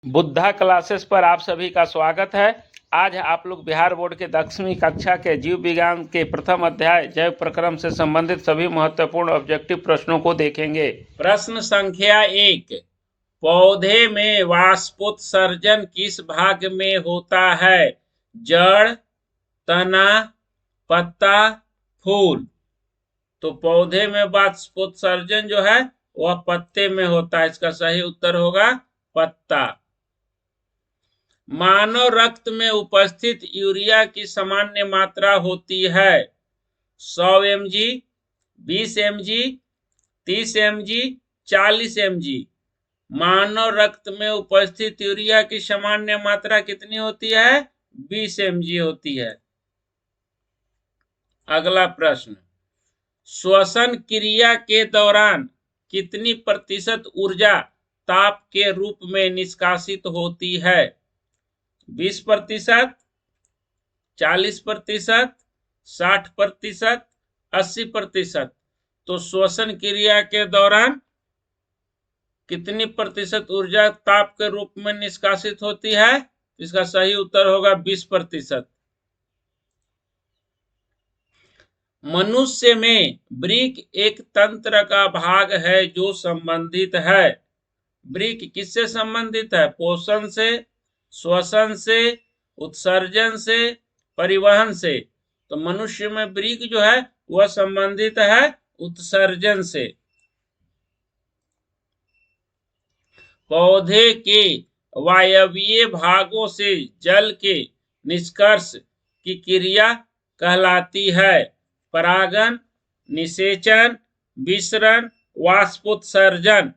Buddha classes पर आप सभी का स्वागत है। आज आप लोग बिहार बोर्ड के 10वीं कक्षा के जीव विज्ञान के प्रथम अध्याय जैव प्रक्रम से संबंधित सभी महत्वपूर्ण ऑब्जेक्टिव प्रश्नों को देखेंगे। प्रश्न संख्या 1, पौधे में वाष्पोत्सर्जन किस भाग में होता है? जड़, तना, पत्ता, फूल। तो पौधे में वाष्पोत्सर्जन जो है वह पत्ते में होता है। इसका सही उत्तर होगा पत्ता। मानव रक्त में उपस्थित यूरिया की सामान्य मात्रा होती है 100 mg, 20 mg, 30 mg, 40 mg। मानव रक्त में उपस्थित यूरिया की सामान्य मात्रा कितनी होती है? 20 mg होती है। अगला प्रश्न, श्वसन क्रिया के दौरान कितनी प्रतिशत ऊर्जा ताप के रूप में निष्कासित होती है? 20%, 40%, 60%, 80%। तो श्वसन क्रिया के दौरान कितनी प्रतिशत ऊर्जा ताप के रूप में निष्कासित होती है? इसका सही उत्तर होगा 20%। मनुष्य में वृक्क एक तंत्र का भाग है जो संबंधित है। वृक्क किससे संबंधित है? पोषण से, श्वसन से, उत्सर्जन से, परिवहन से। तो मनुष्य में वृक्क जो है वह संबंधित है उत्सर्जन से। पौधे के वायवीय भागों से जल के निष्कर्ष की क्रिया कहलाती है परागन, निषेचन, विसरण, वाष्पोत्सर्जन।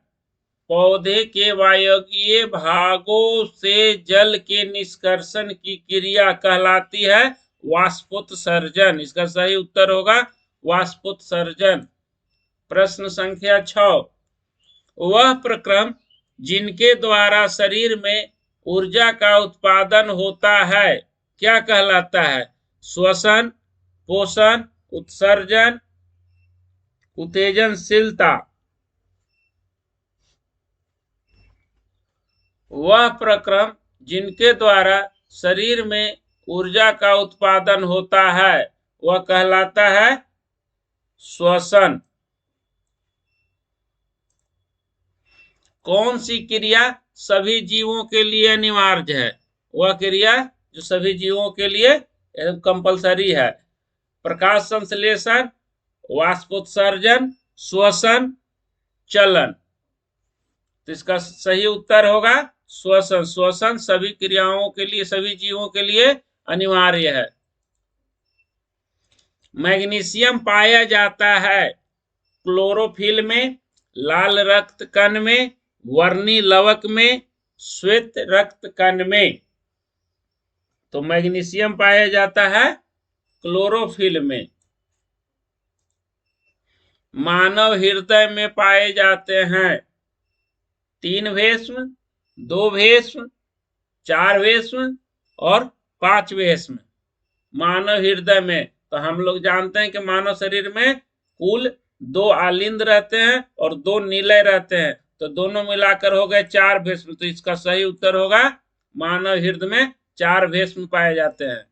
पौधे के वायवीय भागों से जल के निष्कर्षण की क्रिया कहलाती है वाष्पोत्सर्जन। इसका सही उत्तर होगा वाष्पोत्सर्जन। प्रश्न संख्या 6, वह प्रक्रम जिनके द्वारा शरीर में ऊर्जा का उत्पादन होता है क्या कहलाता है? श्वसन, पोषण, उत्सर्जन, उत्तेजनशीलता। वह प्रक्रम जिनके द्वारा शरीर में ऊर्जा का उत्पादन होता है वह कहलाता है श्वसन। कौन सी क्रिया सभी जीवों के लिए अनिवार्य है? वह क्रिया जो सभी जीवों के लिए कंपलसरी है। प्रकाश संश्लेषण, वाष्पोत्सर्जन, श्वसन, चलन। तो इसका सही उत्तर होगा श्वसन। श्वसन सभी क्रियाओं के लिए, सभी जीवों के लिए अनिवार्य है। मैग्नीशियम पाया जाता है क्लोरोफिल में, लाल रक्त कण में, वर्णी लवक में, श्वेत रक्त कण में। तो मैग्नीशियम पाया जाता है क्लोरोफिल में। मानव हृदय में पाए जाते हैं 3 भेषम, 2 भेषम, 4 भेषम और 5 भेषम। मानव हृदय में तो हम लोग जानते हैं कि मानव शरीर में कुल 2 आलिंद रहते हैं और 2 निलय रहते हैं। तो दोनों मिलाकर हो गए 4 भेषम। तो इसका सही उत्तर होगा मानव हृदय में 4 भेषम पाए जाते हैं।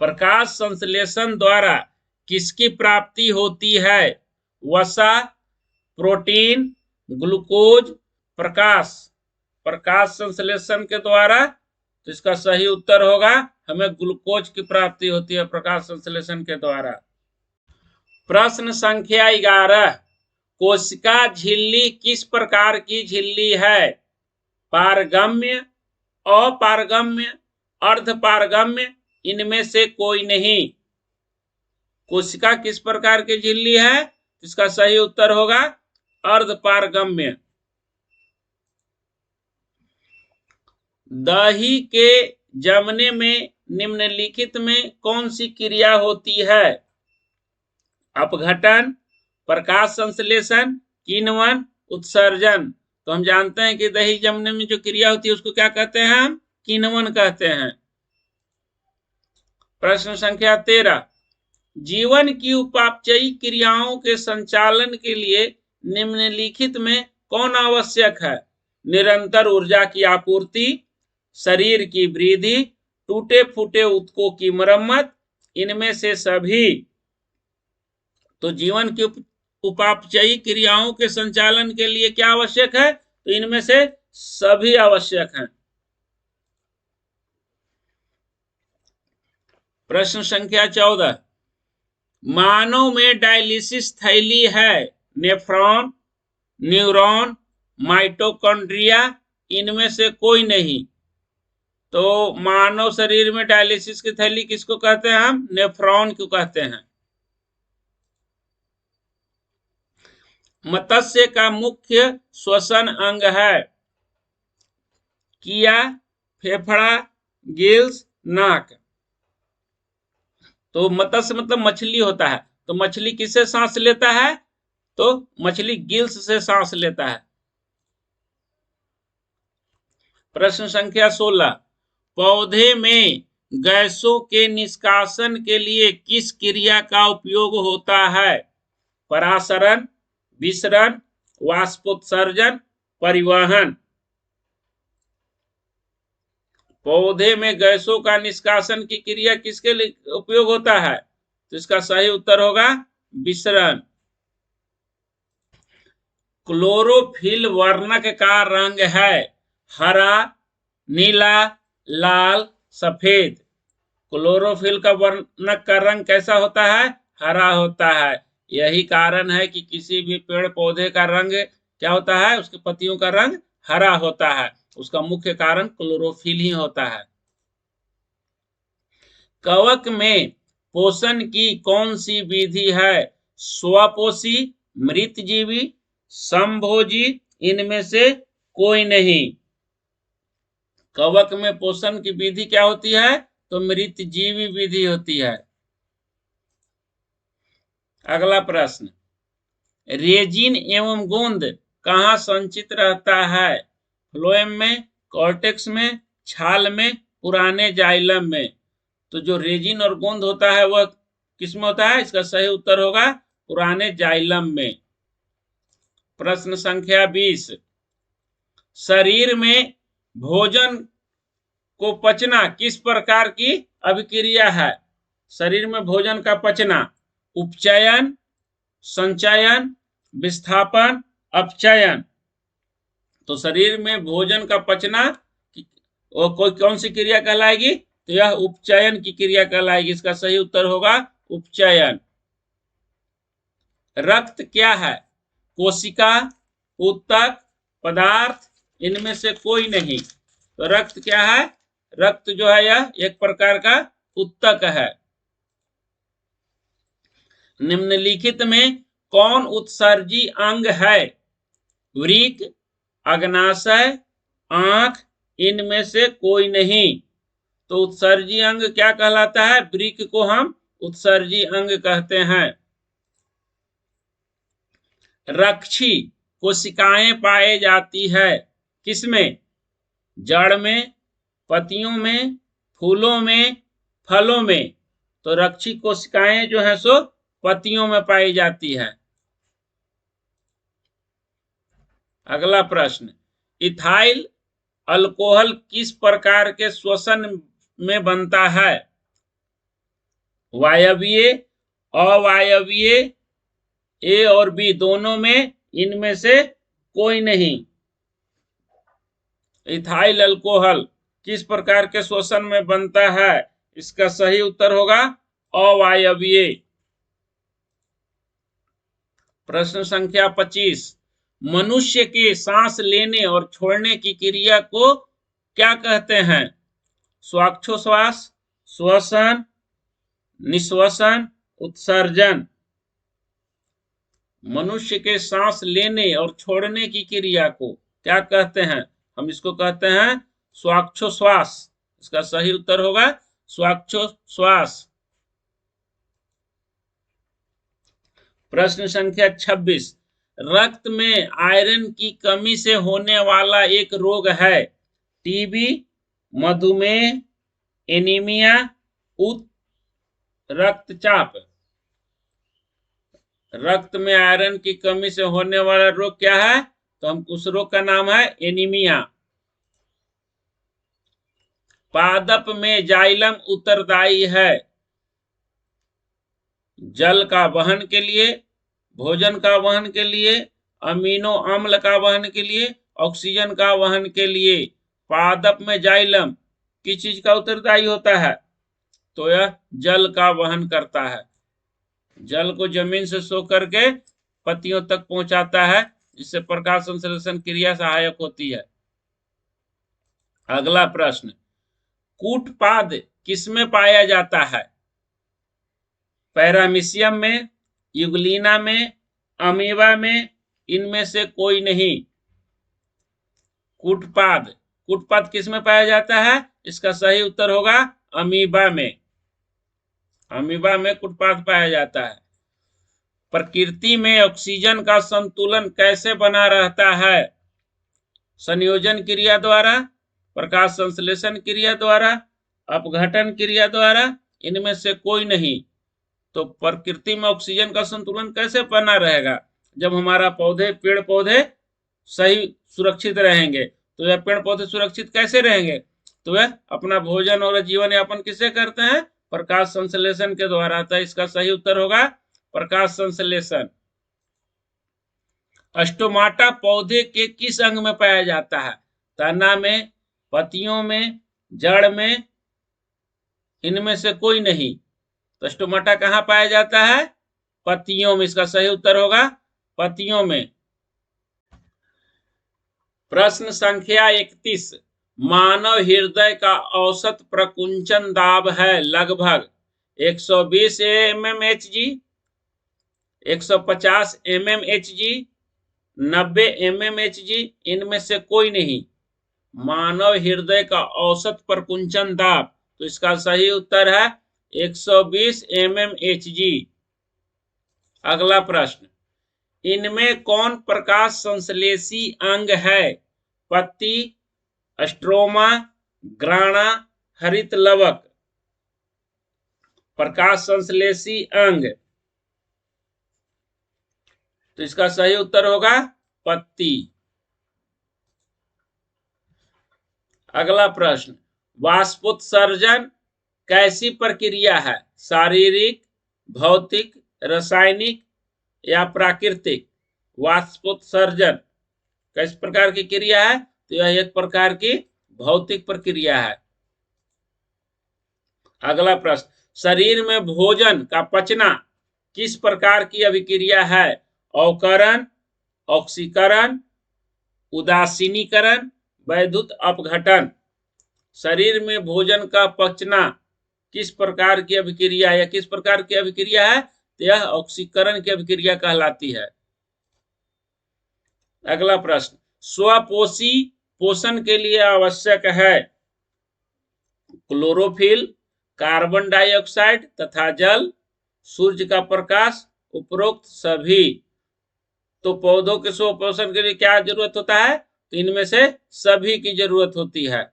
प्रकाश संश्लेषण द्वारा किसकी प्राप्ति होती है? वसा, प्रोटीन, ग्लूकोज, प्रकाश। प्रकाश संश्लेषण के द्वारा तो इसका सही उत्तर होगा हमें ग्लूकोज की प्राप्ति होती है प्रकाश संश्लेषण के द्वारा। प्रश्न संख्या 11, कोशिका झिल्ली किस प्रकार की झिल्ली है? पारगम्य, अपारगम्य, अर्धपारगम्य, इनमें से कोई नहीं। कोशिका किस प्रकार की झिल्ली है? इसका सही उत्तर होगा अर्धपारगम्य। दही के जमने में निम्नलिखित में कौन सी क्रिया होती है? अपघटन, प्रकाश संश्लेषण, किण्वन, उत्सर्जन। तो हम जानते हैं कि दही जमने में जो क्रिया होती है उसको क्या कहते हैं? हम किण्वन कहते हैं। प्रश्न संख्या 13, जीवन की उपापचयी क्रियाओं के संचालन के लिए निम्नलिखित में कौन आवश्यक है? निरंतर ऊर्जा की आपूर्ति, शरीर की वृद्धि, टूटे फूटे ऊतकों की मरम्मत, इनमें से सभी। तो जीवन की उपापचयी क्रियाओं के संचालन के लिए क्या आवश्यक है? तो इनमें से सभी आवश्यक हैं। प्रश्न संख्या 14, मानव में डायलिसिस थैली है, नेफ्रॉन, न्यूरॉन, माइटोकॉन्ड्रिया, इनमें से कोई नहीं। तो मानव शरीर में डायलिसिस की थैली किसको कहते हैं? हम नेफ्रॉन को कहते हैं। मत्स्य का मुख्य श्वसन अंग है, किया, फेफड़ा, गिल्स, नाक। तो मत्स्य मतलब मछली होता है। तो मछली किससे सांस लेता है? तो मछली गिल्स से सांस लेता है। प्रश्न संख्या 16, पौधे में गैसों के निष्कासन के लिए किस क्रिया का उपयोग होता है? परासरण, विसरण, वाष्पोत्सर्जन, परिवहन। पौधे में गैसों का निष्कासन की क्रिया किसके लिए उपयोग होता है? तो इसका सही उत्तर होगा विसरण। क्लोरोफिल वर्णक का रंग है हरा, नीला, लाल, सफेद। क्लोरोफिल का वर्णक का रंग कैसा होता है? हरा होता है। यही कारण है कि किसी भी पेड़ पौधे का रंग क्या होता है? उसके पत्तियों का रंग हरा होता है। उसका मुख्य कारण क्लोरोफिल ही होता है। कवक में पोषण की कौन सी विधि है? स्वपोषी, मृतजीवी, समभोजी, इनमें से कोई नहीं। कवक में पोषण की विधि क्या होती है? तो मृतजीवी विधि होती है। अगला प्रश्न, रेजिन एवं गोंद कहाँ संचित रहता है? फ्लोएम में, कॉर्टेक्स में, छाल में, पुराने जाइलम में। तो जो रेजिन और गोंद होता है वह किसमें होता है? इसका सही उत्तर होगा पुराने जाइलम में। प्रश्न संख्या 20, शरीर में भोजन को पचना किस प्रकार की अभिक्रिया है? शरीर में भोजन का पचना उपचयन, संचयन, विस्थापन, अपचयन। तो शरीर में भोजन का पचना कोई कौन सी क्रिया कहलाएगी? तो यह उपचयन की क्रिया कहलाएगी। इसका सही उत्तर होगा उपचयन। रक्त क्या है? कोशिका, ऊतक, पदार्थ, इनमें से कोई नहीं। तो रक्त क्या है? रक्त जो है यह एक प्रकार का ऊतक है। निम्नलिखित में कौन उत्सर्जी अंग है? वृक्क, अग्नाशय, आंख, इनमें से कोई नहीं। तो उत्सर्जी अंग क्या कहलाता है? वृक्क को हम उत्सर्जी अंग कहते हैं। रक्षी कोशिकाएं पाए जाती है किसमें? जड़ में, पत्तियों में, फूलों में, फलों में। तो रक्षी कोशिकाएं जो है सो पत्तियों में पाई जाती है। अगला प्रश्न, इथाइल अल्कोहल किस प्रकार के श्वसन में बनता है? वायवीय, अवायवीय, ए और बी दोनों में, इनमें से कोई नहीं। इथाइल अल्कोहल किस प्रकार के श्वसन में बनता है? इसका सही उत्तर होगा अवायवीय। प्रश्न संख्या 25, मनुष्य के सांस लेने और छोड़ने की क्रिया को क्या कहते हैं? श्वासोच्छ्वास, श्वसन, निश्वसन, उत्सर्जन। मनुष्य के सांस लेने और छोड़ने की क्रिया को क्या कहते हैं? हम इसको कहते हैं श्वासोच्छ्वास। इसका सही उत्तर होगा श्वासोच्छ्वास। प्रश्न संख्या 26, रक्त में आयरन की कमी से होने वाला एक रोग है। टीबी, मधुमेह, एनीमिया, रक्तचाप। रक्त में आयरन की कमी से होने वाला रोग क्या है? तो हम उस रोग का नाम है एनीमिया। पादप में जाइलम उत्तरदायी है जल का वहन के लिए, भोजन का वहन के लिए, अमीनो अम्ल का वहन के लिए, ऑक्सीजन का वहन के लिए। पादप में जाइलम किस चीज का उत्तरदायी होता है? तो यह जल का वहन करता है, जल को जमीन से सोख करके पत्तियों तक पहुंचाता है, जिससे प्रकाश संश्लेषण क्रिया सहायक होती है। अगला प्रश्न, कूटपाद किसमें पाया जाता है? पैरामीशियम में, यूग्लिना में, अमीबा में, इनमें से कोई नहीं। कूटपाद किस में पाया जाता है? इसका सही उत्तर होगा अमीबा में। अमीबा में कूटपाद पाया जाता है। प्रकृति में ऑक्सीजन का संतुलन कैसे बना रहता है? संयोजन क्रिया द्वारा, प्रकाश संश्लेषण क्रिया द्वारा, अपघटन क्रिया द्वारा, इनमें से कोई नहीं। तो प्रकृति में ऑक्सीजन का संतुलन कैसे बना रहेगा? जब हमारा पेड़ पौधे सही सुरक्षित रहेंगे। तो यह पेड़ पौधे सुरक्षित कैसे रहेंगे? तो वह अपना भोजन और जीवन यापन किससे करते हैं? प्रकाश संश्लेषण के द्वारा। तो इसका सही उत्तर होगा प्रकाश संश्लेषण। स्टोमाटा पौधे के किस अंग में पाया जाता है? तना में, पत्तियों में, जड़ में, इनमें से कोई नहीं। तो स्टोमाटा कहाँ पाया जाता है? पत्तियों में। इसका सही उत्तर होगा पत्तियों में। प्रश्न संख्या 31, मानव हृदय का औसत प्रकुंचन दाब है लगभग 120 mmHg, 150 mmHg, 90 mmHg, इनमें से कोई नहीं। मानव हृदय का औसत प्रकुंचन दाब, तो इसका सही उत्तर है 120 mmHg। अगला प्रश्न, इनमें कौन प्रकाश संश्लेषी अंग है? पत्ती, स्ट्रोमा, ग्राणा, हरित लवक। प्रकाश संश्लेषी अंग, तो इसका सही उत्तर होगा पत्ती। अगला प्रश्न, वाष्पोत्सर्जन कैसी प्रक्रिया है? शारीरिक, भौतिक, रासायनिक या प्राकृतिक? वाष्पोत्सर्जन किस प्रकार की क्रिया है? तो यह एक प्रकार की भौतिक प्रक्रिया है। अगला प्रश्न, शरीर में भोजन का पचना किस प्रकार की अभिक्रिया है? अवकरण, ऑक्सीकरण, उदासीनीकरण, वैद्युत अपघटन। शरीर में भोजन का पचना किस प्रकार की अभिक्रिया या किस प्रकार की अभिक्रिया है? तो यह ऑक्सीकरण की अभिक्रिया कहलाती है। अगला प्रश्न, स्वपोषी पोषण के लिए आवश्यक है क्लोरोफिल, कार्बन डाइऑक्साइड तथा जल, सूर्य का प्रकाश, उपरोक्त सभी। तो पौधों के स्वपोषण के लिए क्या जरूरत होता है? तो इनमें से सभी की जरूरत होती है।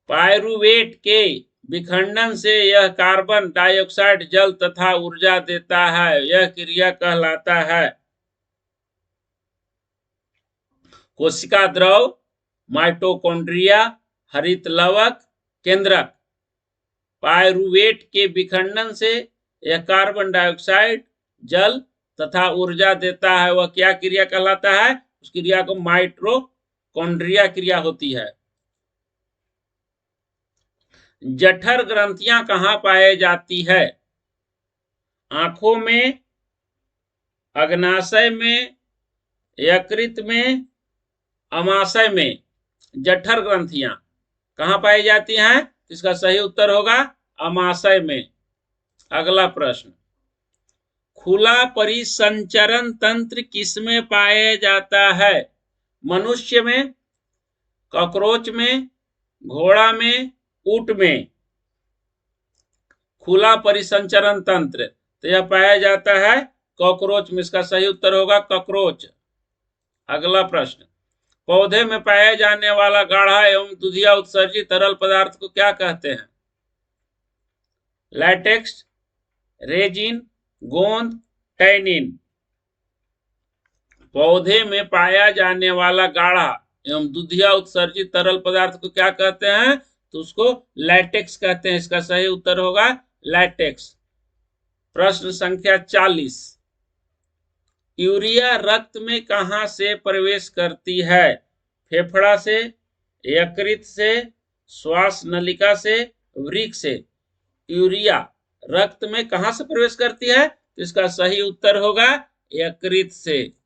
पायरुवेट के विखंडन से यह कार्बन डाइऑक्साइड, जल तथा ऊर्जा देता है, यह क्रिया कहलाता है कोशिका द्रव, माइटोकॉन्ड्रिया, हरित लवक, केंद्रक। पायरुवेट के विखंडन से यह कार्बन डाइऑक्साइड, जल तथा ऊर्जा देता है, वह क्या क्रिया कहलाता है? उस क्रिया को माइटोकॉन्ड्रिया क्रिया होती है। जठर ग्रंथियां कहाँ पाई जाती है? आंखों में, अग्नाशय में, यकृत में, अमाशय में। जठर ग्रंथियां कहाँ पाई जाती हैं? इसका सही उत्तर होगा अमाशय में। अगला प्रश्न, खुला परिसंचरण तंत्र किसमें पाया जाता है? मनुष्य में, कॉकरोच में, घोड़ा में, ऊंट में। खुला परिसंचरण तंत्र, तो यह पाया जाता है कॉकरोच में। इसका सही उत्तर होगा कॉकरोच। अगला प्रश्न, पौधे में पाया जाने वाला गाढ़ा एवं दुधिया उत्सर्जित तरल पदार्थ को क्या कहते हैं? लैटेक्स, रेजिन, गोंद, टैनिन। पौधे में पाया जाने वाला गाढ़ा एवं दूधिया उत्सर्जित तरल पदार्थ को क्या कहते हैं? तो उसको लैटेक्स कहते हैं। इसका सही उत्तर होगा लैटेक्स। प्रश्न संख्या 40, यूरिया रक्त में कहां से प्रवेश करती है? फेफड़ा से, यकृत से, श्वास नलिका से, वृक्क से। यूरिया रक्त में कहां से प्रवेश करती है? तो इसका सही उत्तर होगा यकृत से।